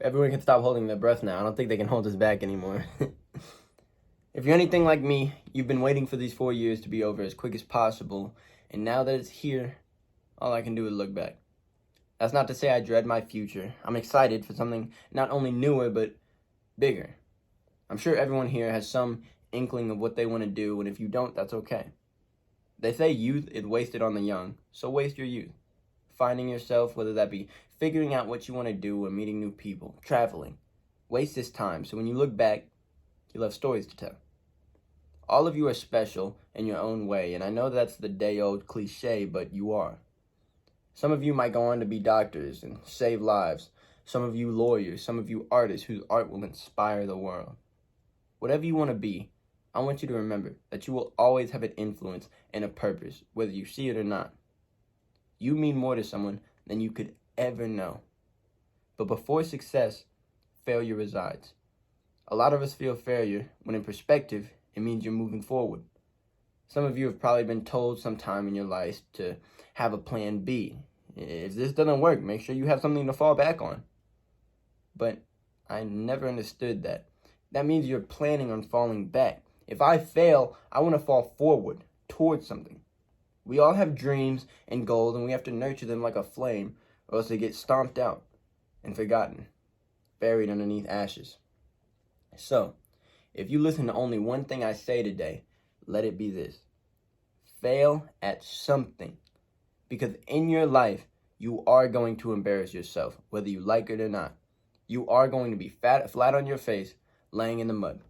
Everyone can stop holding their breath now. I don't think they can hold us back anymore. If you're anything like me, you've been waiting for these 4 years to be over as quick as possible, and now that it's here, all I can do is look back. That's not to say I dread my future. I'm excited for something not only newer, but bigger. I'm sure everyone here has some inkling of what they want to do, and if you don't, that's okay. They say youth is wasted on the young, so waste your youth. Finding yourself, whether that be figuring out what you want to do or meeting new people, traveling. Waste this time, so when you look back, you'll have stories to tell. All of you are special in your own way, and I know that's the day-old cliche, but you are. Some of you might go on to be doctors and save lives. Some of you lawyers, some of you artists whose art will inspire the world. Whatever you want to be, I want you to remember that you will always have an influence and a purpose, whether you see it or not. You mean more to someone than you could ever know. But before success, failure resides. A lot of us feel failure when in perspective, it means you're moving forward. Some of you have probably been told sometime in your life to have a plan B. If this doesn't work, make sure you have something to fall back on. But I never understood that. That means you're planning on falling back. If I fail, I want to fall forward towards something. We all have dreams and goals, and we have to nurture them like a flame, or else they get stomped out and forgotten, buried underneath ashes. So, if you listen to only one thing I say today, let it be this. Fail at something. Because in your life, you are going to embarrass yourself, whether you like it or not. You are going to be flat on your face, laying in the mud.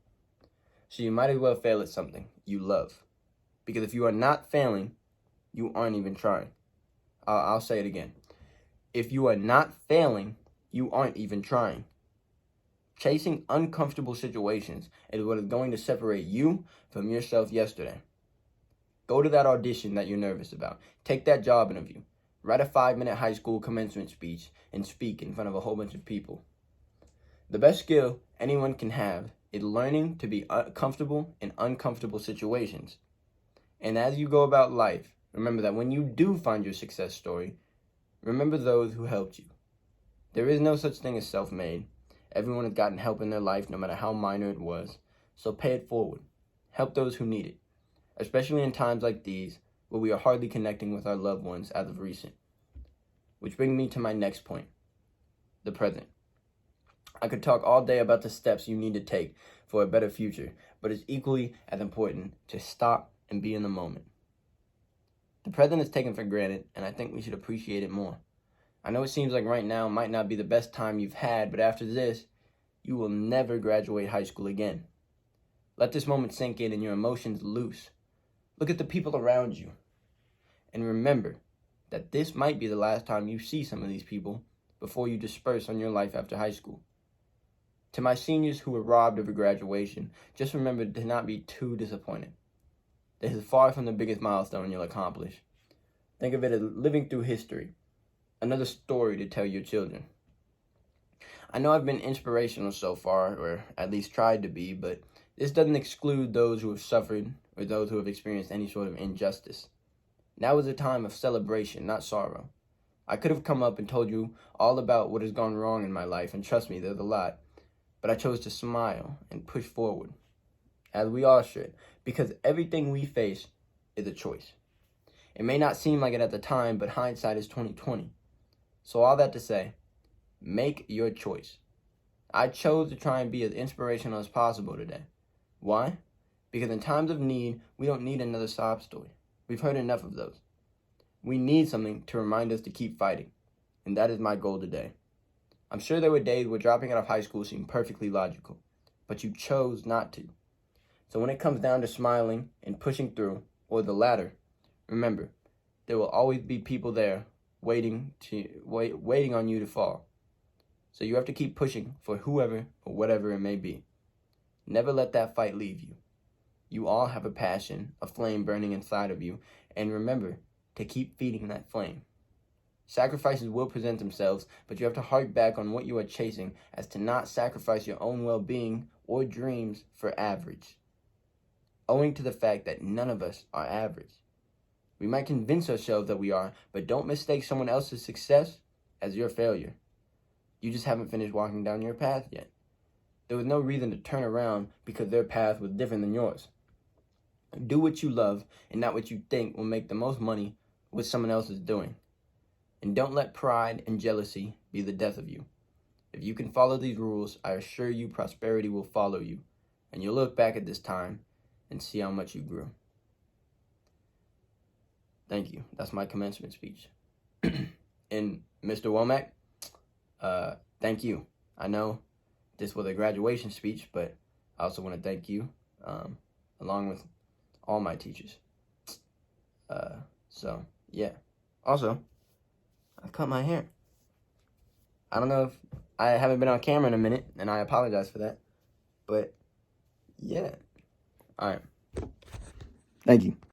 So you might as well fail at something you love. Because if you are not failing, you aren't even trying. I'll say it again. If you are not failing, you aren't even trying. Chasing uncomfortable situations is what is going to separate you from yourself yesterday. Go to that audition that you're nervous about. Take that job interview. Write a 5-minute high school commencement speech and speak in front of a whole bunch of people. The best skill anyone can have is learning to be comfortable in uncomfortable situations. And as you go about life, remember that when you do find your success story, remember those who helped you. There is no such thing as self-made. Everyone has gotten help in their life, no matter how minor it was. So pay it forward. Help those who need it, especially in times like these, where we are hardly connecting with our loved ones as of recent. Which brings me to my next point, the present. I could talk all day about the steps you need to take for a better future, but it's equally as important to stop and be in the moment. The present is taken for granted, and I think we should appreciate it more. I know it seems like right now might not be the best time you've had, but after this, you will never graduate high school again. Let this moment sink in and your emotions loose. Look at the people around you. And remember that this might be the last time you see some of these people before you disperse on your life after high school. To my seniors who were robbed of a graduation, just remember to not be too disappointed. This is far from the biggest milestone you'll accomplish. Think of it as living through history. Another story to tell your children. I know I've been inspirational so far, or at least tried to be, but this doesn't exclude those who have suffered or those who have experienced any sort of injustice. Now is a time of celebration, not sorrow. I could have come up and told you all about what has gone wrong in my life, and trust me, there's a lot. But I chose to smile and push forward, as we all should, because everything we face is a choice. It may not seem like it at the time, but hindsight is 20/20. So all that to say, make your choice. I chose to try and be as inspirational as possible today. Why? Because in times of need, we don't need another sob story. We've heard enough of those. We need something to remind us to keep fighting, and that is my goal today. I'm sure there were days where dropping out of high school seemed perfectly logical, but you chose not to. So when it comes down to smiling and pushing through, or the latter, remember, there will always be people there waiting on you to fall. So you have to keep pushing for whoever or whatever it may be. Never let that fight leave you. You all have a passion, a flame burning inside of you, and remember to keep feeding that flame. Sacrifices will present themselves, but you have to hark back on what you are chasing as to not sacrifice your own well-being or dreams for average. Owing to the fact that none of us are average. We might convince ourselves that we are, but don't mistake someone else's success as your failure. You just haven't finished walking down your path yet. There was no reason to turn around because their path was different than yours. Do what you love and not what you think will make the most money what someone else is doing. And don't let pride and jealousy be the death of you. If you can follow these rules, I assure you prosperity will follow you, and you'll look back at this time and see how much you grew. Thank you. That's my commencement speech. And Mr. Womack, thank you. I know this was a graduation speech, but I also want to thank you, along with all my teachers. So, yeah. Also, I cut my hair. I don't know if I haven't been on camera in a minute, and I apologize for that. But, yeah. All right. Thank you.